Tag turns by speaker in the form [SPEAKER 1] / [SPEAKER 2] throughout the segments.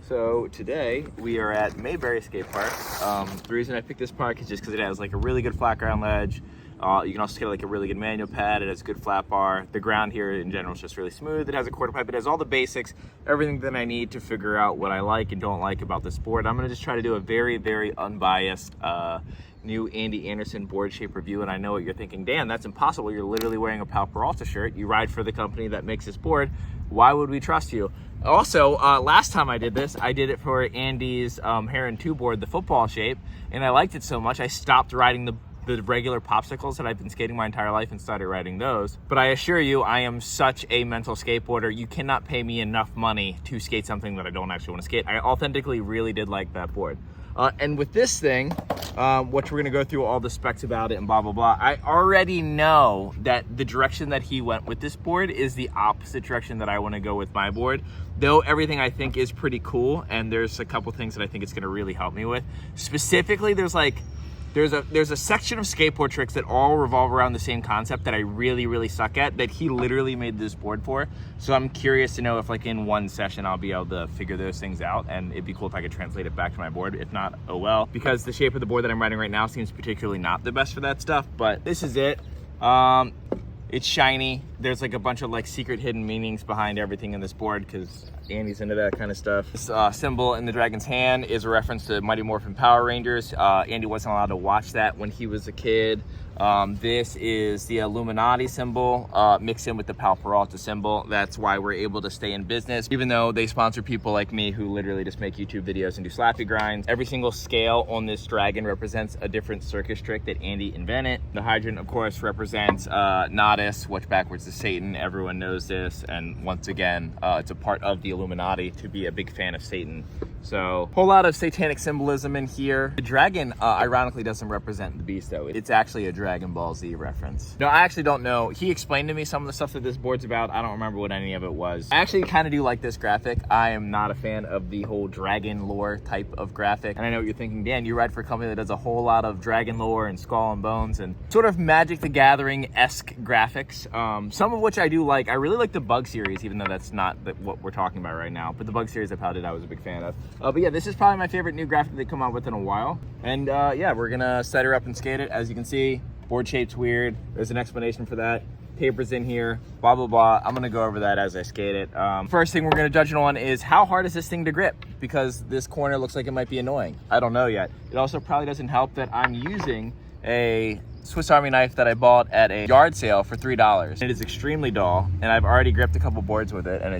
[SPEAKER 1] So today we are at Mayberry Skate Park. The reason I picked this park is just because it has like a really good flat ground ledge. You can also skate like a really good manual pad. It has a good flat bar. The ground here in general is just really smooth. It has a quarter pipe. It has all the basics, everything that I need to figure out what I like and don't like about this board. I'm gonna just try to do a very, very unbiased new Andy Anderson board shape review. And I know what you're thinking, Dan, that's impossible. You're literally wearing a Pal Peralta shirt. You ride for the company that makes this board. Why would we trust you? Also, last time I did this, I did it for Andy's Heron 2 board, the football shape, and I liked it so much I stopped riding the regular popsicles that I've been skating my entire life and started riding those. But I assure you, I am such a mental skateboarder. You cannot pay me enough money to skate something that I don't actually want to skate. I authentically really did like that board. And with this thing, which we're gonna go through all the specs about it and blah, blah, blah, I already know that the direction that he went with this board is the opposite direction that I wanna go with my board. Though everything I think is pretty cool, and there's a couple things that I think it's gonna really help me with. Specifically, there's a section of skateboard tricks that all revolve around the same concept that I really, really suck at, that he literally made this board for. So I'm curious to know if like in one session I'll be able to figure those things out, and it'd be cool if I could translate it back to my board. If not, oh well. Because the shape of the board that I'm riding right now seems particularly not the best for that stuff, but this is it. It's shiny. There's like a bunch of like secret hidden meanings behind everything in this board because Andy's into that kind of stuff. This symbol in the dragon's hand is a reference to Mighty Morphin Power Rangers. Andy wasn't allowed to watch that when he was a kid. This is the Illuminati symbol mixed in with the Pal Peralta symbol. That's why we're able to stay in business, even though they sponsor people like me who literally just make YouTube videos and do slappy grinds. Every single scale on this dragon represents a different circus trick that Andy invented. The hydrant, of course, represents Nodus, which backwards is Satan. Everyone knows this. And once again, it's a part of the Illuminati to be a big fan of Satan. So, whole lot of satanic symbolism in here. The dragon, ironically, doesn't represent the beast, though. It's actually a Dragon Ball Z reference. No, I actually don't know. He explained to me some of the stuff that this board's about. I don't remember what any of it was. I actually kind of do like this graphic. I am not a fan of the whole dragon lore type of graphic. And I know what you're thinking, Dan, you ride for a company that does a whole lot of dragon lore and Skull and Bones and sort of Magic the Gathering-esque graphics. Some of which I do like. I really like the Bug series, even though that's not what we're talking about right now. But the Bug series of How Did I was a big fan of. But yeah, this is probably my favorite new graphic they come out with in a while. And yeah, we're gonna set her up and skate it. As you can see, board shape's weird. There's an explanation for that. Paper's in here, blah, blah, blah. I'm gonna go over that as I skate it. First thing we're gonna judge it on is how hard is this thing to grip? Because this corner looks like it might be annoying. I don't know yet. It also probably doesn't help that I'm using a Swiss Army knife that I bought at a yard sale for $3. It is extremely dull, and I've already gripped a couple boards with it, and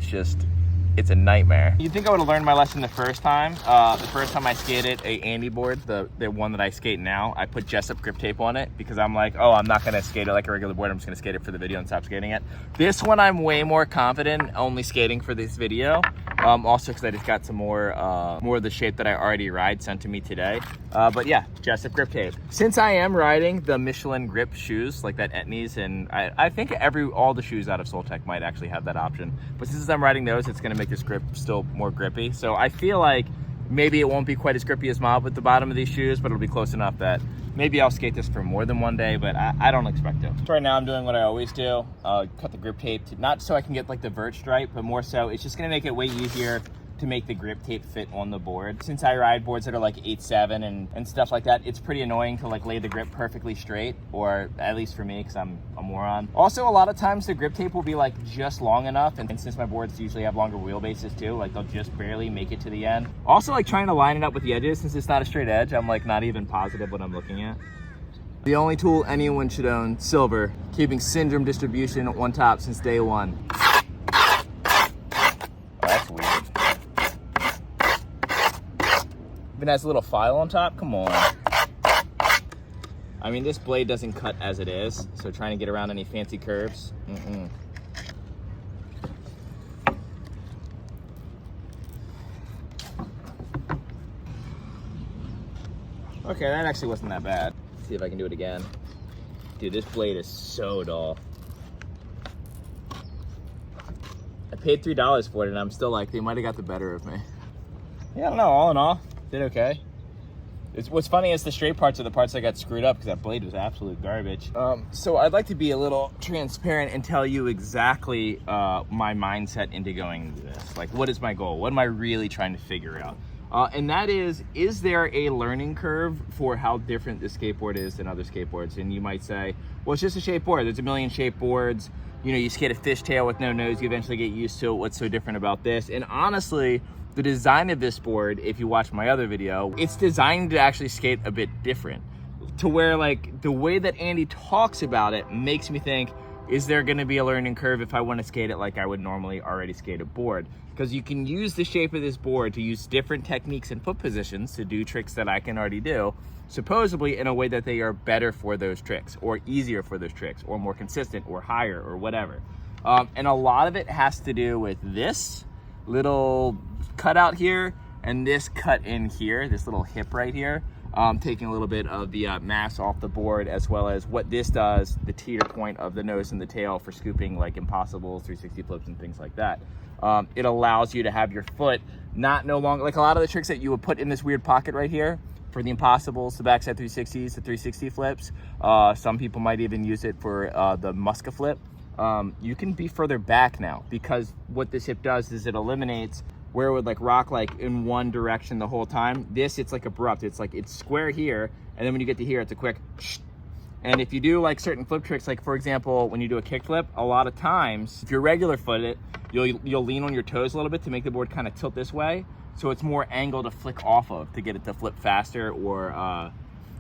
[SPEAKER 1] it's a nightmare. You'd think I would have learned my lesson the first time. The first time I skated a Andy board, the one that I skate now, I put Jessup grip tape on it because I'm like, oh, I'm not gonna skate it like a regular board. I'm just gonna skate it for the video and stop skating it. This one I'm way more confident only skating for this video. Also because I just got some more of the shape that I already ride sent to me today. But yeah, Jessup grip tape. Since I am riding the Michelin grip shoes, like that Etnies, and I think all the shoes out of Soltech might actually have that option. But since I'm riding those, it's gonna make this grip still more grippy. So I feel like maybe it won't be quite as grippy as Mob with the bottom of these shoes, but it'll be close enough that maybe I'll skate this for more than one day, but I don't expect to. So right now I'm doing what I always do. Cut the grip tape, not so I can get like the vert stripe, but more so it's just gonna make it way easier to make the grip tape fit on the board. Since I ride boards that are like 8.7 and stuff like that, it's pretty annoying to like lay the grip perfectly straight, or at least for me, because I'm a moron. Also, a lot of times the grip tape will be like just long enough, and since my boards usually have longer wheelbases too, like they'll just barely make it to the end. Also, like trying to line it up with the edges, since it's not a straight edge, I'm like not even positive what I'm looking at. The only tool anyone should own, silver, keeping syndrome distribution on top since day one. Even has a little file on top, come on. I mean, this blade doesn't cut as it is, so trying to get around any fancy curves, Okay, that actually wasn't that bad. Let's see if I can do it again. Dude, this blade is so dull. I paid $3 for it, and I'm still like, they might have got the better of me. Yeah, I don't know, all in all, did okay. What's funny is the straight parts are the parts that got screwed up because that blade was absolute garbage. So I'd like to be a little transparent and tell you exactly my mindset into going into this. Like, what is my goal? What am I really trying to figure out? And that is there a learning curve for how different this skateboard is than other skateboards? And you might say, well, it's just a shape board. There's a million shape boards. You know, you skate a fishtail with no nose, you eventually get used to it. What's so different about this? And honestly, the design of this board, if you watch my other video, it's designed to actually skate a bit different. To where, like, the way that Andy talks about it makes me think, is there gonna be a learning curve if I wanna skate it like I would normally already skate a board? Because you can use the shape of this board to use different techniques and foot positions to do tricks that I can already do, supposedly in a way that they are better for those tricks, or easier for those tricks, or more consistent, or higher, or whatever. And a lot of it has to do with this little cutout here, and this cut in here, this little hip right here, taking a little bit of the mass off the board, as well as what this does, the teeter point of the nose and the tail for scooping like impossibles, 360 flips, and things like that. It allows you to have your foot no longer, like a lot of the tricks that you would put in this weird pocket right here, for the impossibles, the backside 360s, the 360 flips. Some people might even use it for the Muska flip. You can be further back now, because what this hip does is it eliminates where it would like rock like in one direction the whole time. This, it's like abrupt. It's like, it's square here, and then when you get to here, it's a quick shh. And if you do like certain flip tricks, like for example, when you do a kick flip, a lot of times, if you're regular footed, you'll lean on your toes a little bit to make the board kind of tilt this way. So it's more angle to flick off of to get it to flip faster, or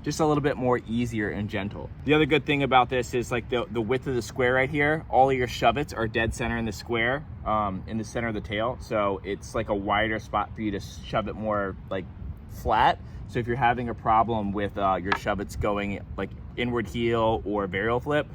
[SPEAKER 1] just a little bit more easier and gentle. The other good thing about this is like the width of the square right here, all of your shove-its are dead center in the square, in the center of the tail. So it's like a wider spot for you to shove it more like flat. So if you're having a problem with your shove-its going like inward heel or varial flip,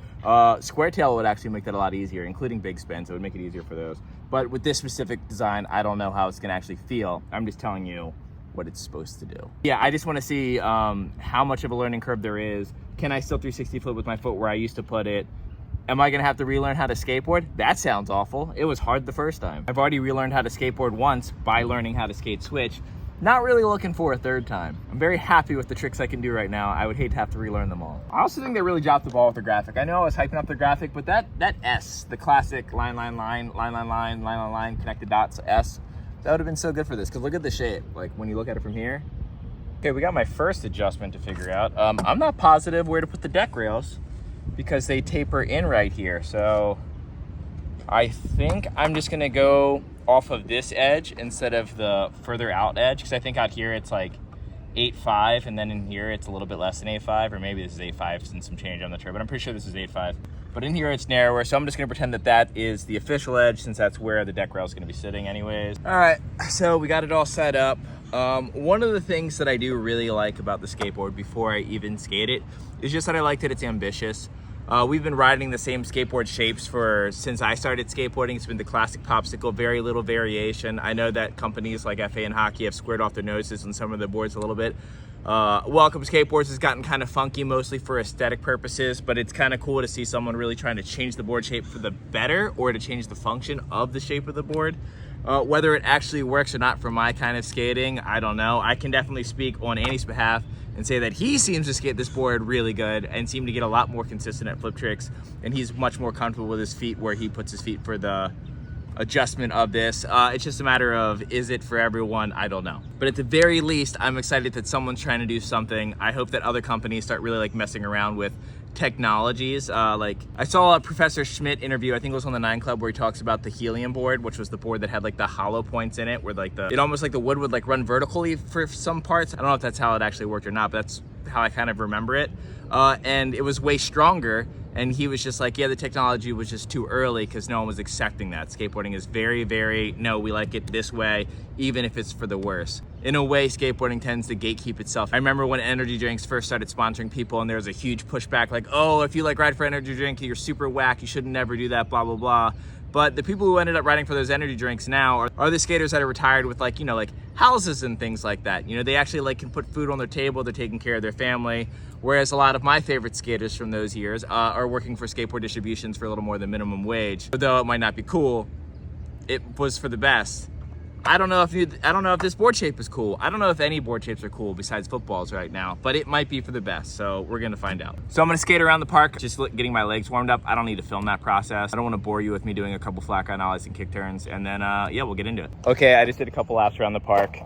[SPEAKER 1] square tail would actually make that a lot easier, including big spins. It would make it easier for those. But with this specific design, I don't know how it's gonna actually feel. I'm just telling you what it's supposed to do. Yeah, I just wanna see how much of a learning curve there is. Can I still 360 flip with my foot where I used to put it? Am I gonna have to relearn how to skateboard? That sounds awful. It was hard the first time. I've already relearned how to skateboard once by learning how to skate switch. Not really looking for a third time. I'm very happy with the tricks I can do right now. I would hate to have to relearn them all. I also think they really dropped the ball with the graphic. I know I was hyping up the graphic, but that S, the classic line, connected dots S, that would have been so good for this, because look at the shape, like when you look at it from here. Okay, we got my first adjustment to figure out. I'm not positive where to put the deck rails because they taper in right here. So I think I'm just gonna go off of this edge instead of the further out edge, because I think out here it's like 8.5, and then in here it's a little bit less than 8.5, or maybe this is 8.5 and some change on the turn, but I'm pretty sure this is 8.5. But in here it's narrower, so I'm just gonna pretend that that is the official edge, since that's where the deck rail is gonna be sitting anyways. All right, so we got it all set up. One of the things that I do really like about the skateboard before I even skate it is just that I like that it's ambitious. We've been riding the same skateboard shapes since I started skateboarding. It's been the classic popsicle, very little variation. I know that companies like FA and Hockey have squared off their noses on some of their boards a little bit. Welcome Skateboards has gotten kind of funky, mostly for aesthetic purposes, but it's kind of cool to see someone really trying to change the board shape for the better, or to change the function of the shape of the board. Whether it actually works or not for my kind of skating, I don't know. I can definitely speak on Andy's behalf and say that he seems to skate this board really good and seem to get a lot more consistent at flip tricks, and he's much more comfortable with his feet where he puts his feet for the adjustment of this. It's just a matter of, is it for everyone? I don't know. But at the very least, I'm excited that someone's trying to do something. I hope that other companies start really like messing around with technologies. Like I saw a Professor Schmidt interview, I think it was on the 9 Club, where he talks about the helium board, which was the board that had like the hollow points in it, where like it almost like the wood would like run vertically for some parts. I don't know if that's how it actually worked or not, but that's how I kind of remember it. And it was way stronger. And he was just like, yeah, the technology was just too early because no one was accepting that. Skateboarding is very, very, no, we like it this way, even if it's for the worse. In a way, skateboarding tends to gatekeep itself. I remember when energy drinks first started sponsoring people, and there was a huge pushback like, oh, if you like ride for energy drink, you're super whack, you should never do that, blah, blah, blah. But the people who ended up riding for those energy drinks now are the skaters that are retired with like, you know, like houses and things like that. You know, they actually like can put food on their table, they're taking care of their family. Whereas a lot of my favorite skaters from those years are working for skateboard distributions for a little more than minimum wage. Though it might not be cool, it was for the best. I don't know if this board shape is cool. I don't know if any board shapes are cool besides footballs right now, but it might be for the best, so we're gonna find out. So I'm gonna skate around the park, just getting my legs warmed up. I don't need to film that process. I don't wanna bore you with me doing a couple flat ground ollies and kick turns, and then yeah, we'll get into it. Okay, I just did a couple laps around the park,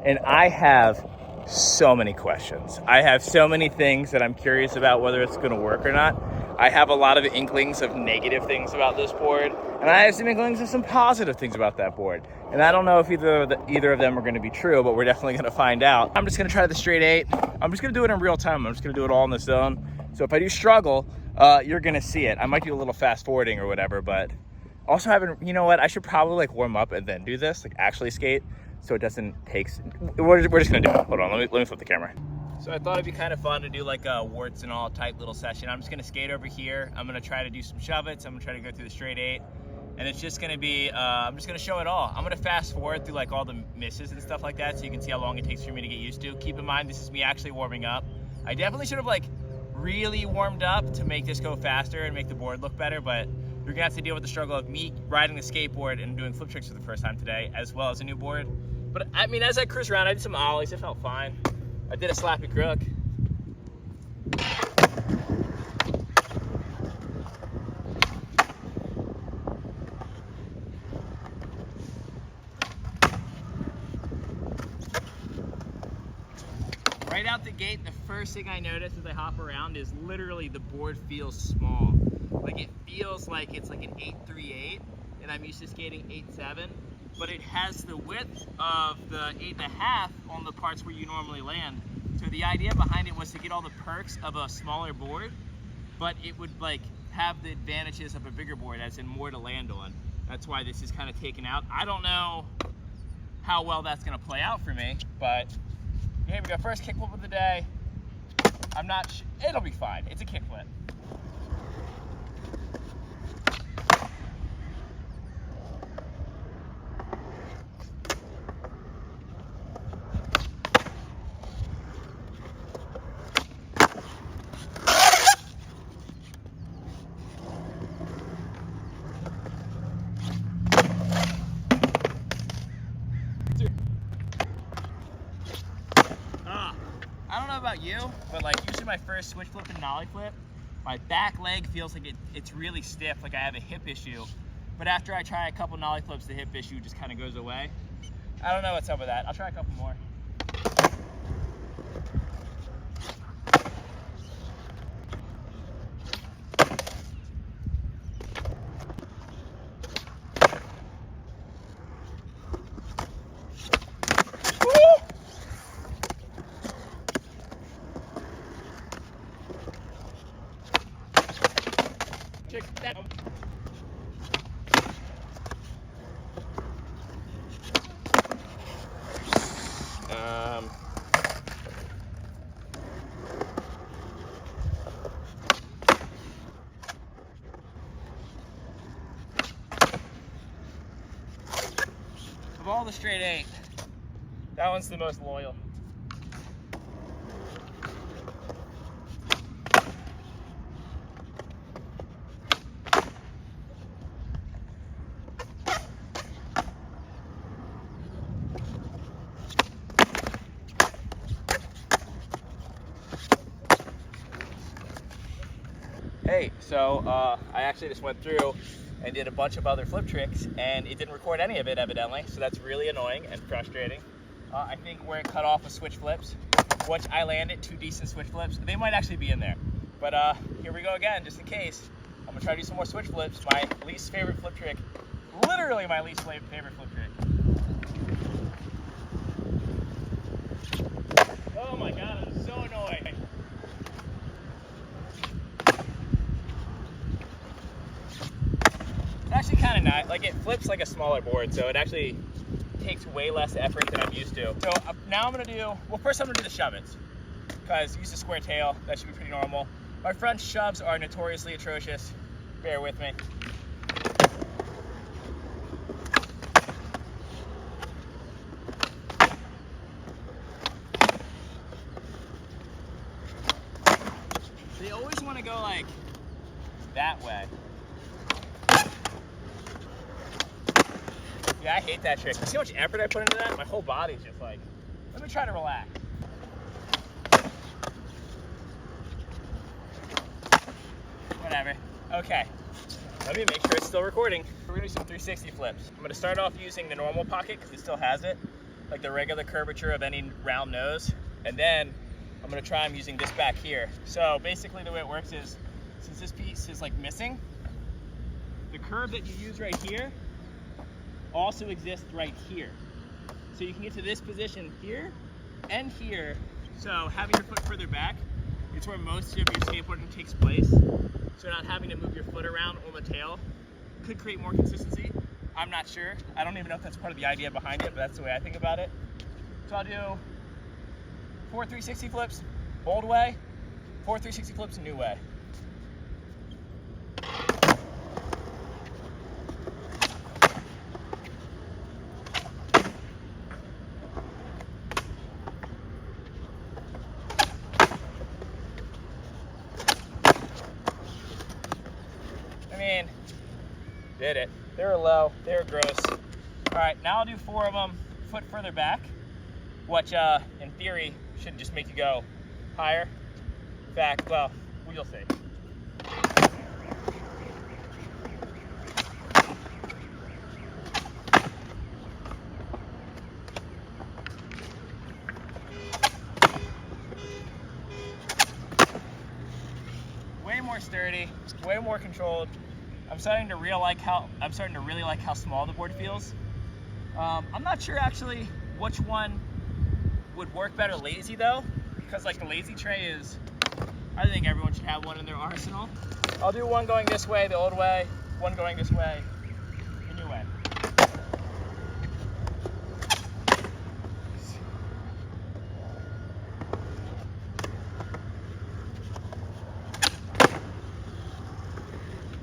[SPEAKER 1] and I have so many questions. I have so many things that I'm curious about whether it's gonna work or not. I have a lot of inklings of negative things about this board, and I have some inklings of some positive things about that board. And I don't know if either of them are gonna be true, but we're definitely gonna find out. I'm just gonna try the straight 8. I'm just gonna do it in real time. I'm just gonna do it all in the zone. So if I do struggle, you're gonna see it. I might do a little fast forwarding or whatever, but also having, you know what, I should probably like warm up and then do this, like actually skate, so it doesn't take, we're just gonna do it. Hold on, let me flip the camera. So I thought it'd be kind of fun to do like a warts and all type little session. I'm just gonna skate over here. I'm gonna try to do some shove-its. I'm gonna try to go through the straight 8. And it's just gonna be, I'm just gonna show it all. I'm gonna fast forward through like all the misses and stuff like that so you can see how long it takes for me to get used to. Keep in mind, this is me actually warming up. I definitely should have like really warmed up to make this go faster and make the board look better, but you're gonna have to deal with the struggle of me riding the skateboard and doing flip tricks for the first time today, as well as a new board. But I mean, as I cruise around, I did some ollies, it felt fine. I did a slappy crook. Right out the gate, the first thing I notice as I hop around is literally the board feels small. Like it feels like it's like an 8.38 and I'm used to skating 8.7, but it has the width of the 8.5 on the parts where you normally land. So the idea behind it was to get all the perks of a smaller board, but it would like have the advantages of a bigger board, as in more to land on. That's why this is kind of taken out. I don't know how well that's gonna play out for me, but here we go, first kickflip of the day. I'm not, it'll be fine. It's a kickflip. I don't know about you, but like usually my first switch flip and nollie flip, my back leg feels like it's really stiff, like I have a hip issue. But after I try a couple nollie flips, the hip issue just kind of goes away. I don't know what's up with that. I'll try a couple more. Check that out. Of all the straight 8, that one's the most loyal. Hey, so I actually just went through and did a bunch of other flip tricks and it didn't record any of it evidently, so that's really annoying and frustrating. I think where it cut off was switch flips, which I landed 2 decent switch flips. They might actually be in there, but here we go again, just in case. I'm gonna try to do some more switch flips, my least favorite flip trick, literally my least favorite flip trick. Oh my God, I'm so annoyed. Actually kind of not, like it flips like a smaller board, so it actually takes way less effort than I'm used to. So now I'm gonna do, well first I'm gonna do the shove-its, because use a square tail, that should be pretty normal. My front shoves are notoriously atrocious, bear with me. They always want to go like that way. Yeah, I hate that trick. See how much effort I put into that? My whole body's just like, let me try to relax. Whatever. Okay. Let me make sure it's still recording. We're gonna do some 360 flips. I'm gonna start off using the normal pocket because it still has it, like the regular curvature of any round nose. And then I'm gonna try I'm using this back here. So basically the way it works is, since this piece is like missing, the curve that you use right here also exists right here. So you can get to this position here and here. So having your foot further back, it's where most of your skateboarding takes place. So not having to move your foot around on the tail could create more consistency. I'm not sure. I don't even know if that's part of the idea behind it, but that's the way I think about it. So I'll do 4 360 flips, old way, 4 360 flips, new way. Did it. They were low, they were gross. All right, now I'll do 4 of them, foot further back, which in theory should just make you go higher. In fact, well, you'll see. Way more sturdy, way more controlled. I'm starting to really like how small the board feels. I'm not sure actually which one would work better lazy though, because like the lazy tray is, I think everyone should have one in their arsenal. I'll do one going this way, the old way, one going this way, the new way.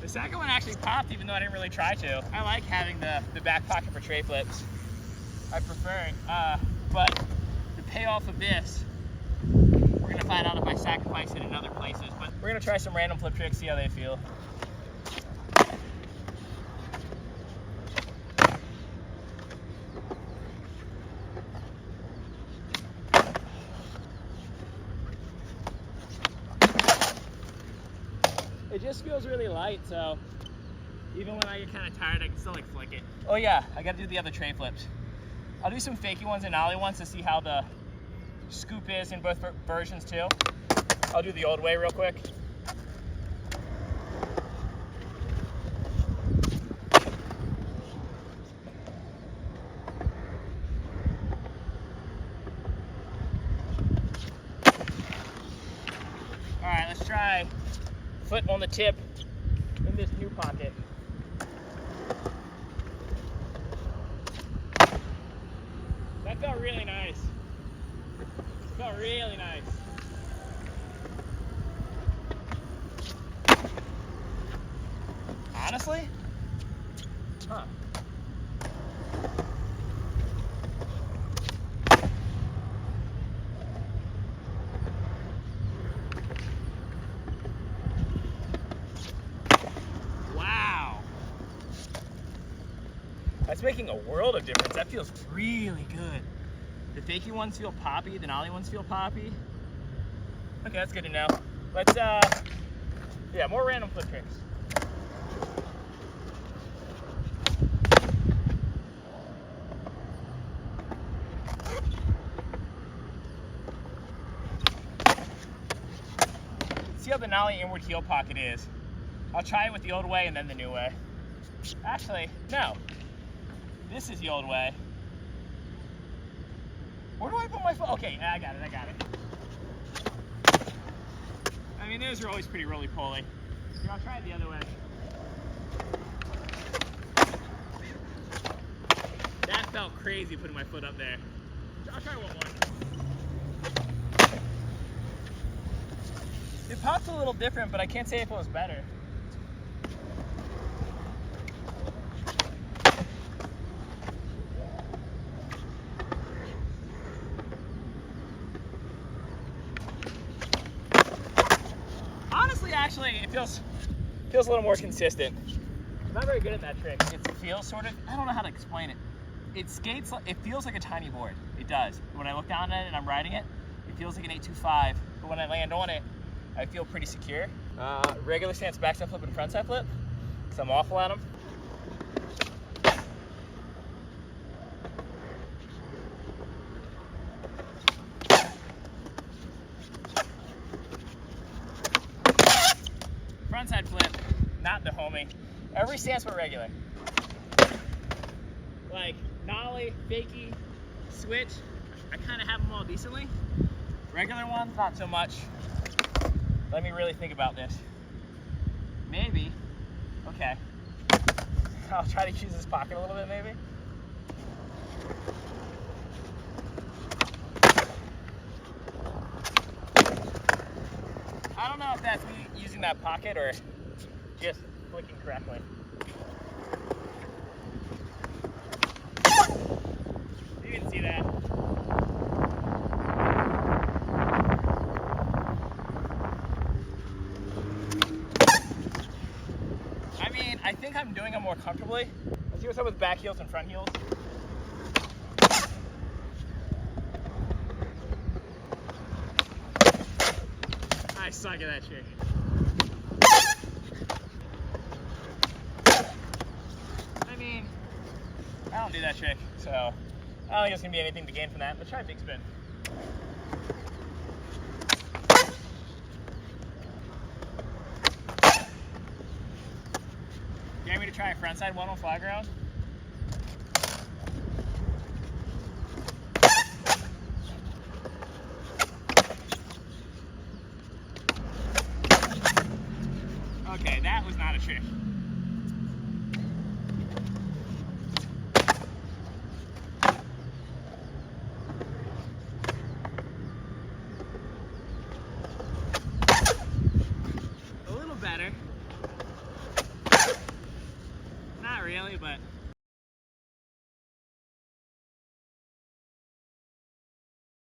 [SPEAKER 1] The second one actually popped even though I didn't really try to. I like having the back pocket for tray flips. I prefer it. But the payoff of this, we're gonna find out if I sacrifice it in other places. But we're gonna try some random flip tricks, see how they feel. It just feels really light, so even when I get kind of tired, I can still like flick it. Oh yeah, I gotta do the other tray flips. I'll do some fakey ones and ollie ones to see how the scoop is in both versions too. I'll do the old way real quick. All right, let's try foot on the tip in this new pocket. That felt really nice. Felt really nice. Honestly? Huh. That's making a world of difference. That feels really good. The fakey ones feel poppy, the nollie ones feel poppy. Okay, that's good to know. Let's, yeah, more random flip tricks. See how the nollie inward heel pocket is. I'll try it with the old way and then the new way. Actually, no. This is the old way. Where do I put my foot? Okay, I got it. I mean, those are always pretty roly-poly. Here, I'll try it the other way. That felt crazy putting my foot up there. I'll try one more. It popped a little different, but I can't say if it was better. Actually, it feels a little more consistent. I'm not very good at that trick. It feels sort of, I don't know how to explain it. it skates, it feels like a tiny board. It does. When I look down at it and I'm riding it, it feels like an 825, but when I land on it, I feel pretty secure. Regular stance backside flip and frontside flip, because I'm awful at them. Frontside flip, not the homie. Every stance but regular. Like nollie, fakie, switch, I kind of have them all decently. Regular ones, not so much. Let me really think about this. Maybe, okay. I'll try to use this pocket a little bit maybe. I don't know if that's me using that pocket or just flicking correctly. You can see that. I mean, I think I'm doing it more comfortably. Let's see what's up with back heels and front heels. I suck at that trick. I mean, I don't do that trick, so I don't think there's gonna be anything to gain from that. Let's try a big spin. You want me to try a frontside one on flat ground? Okay, that was not a trick.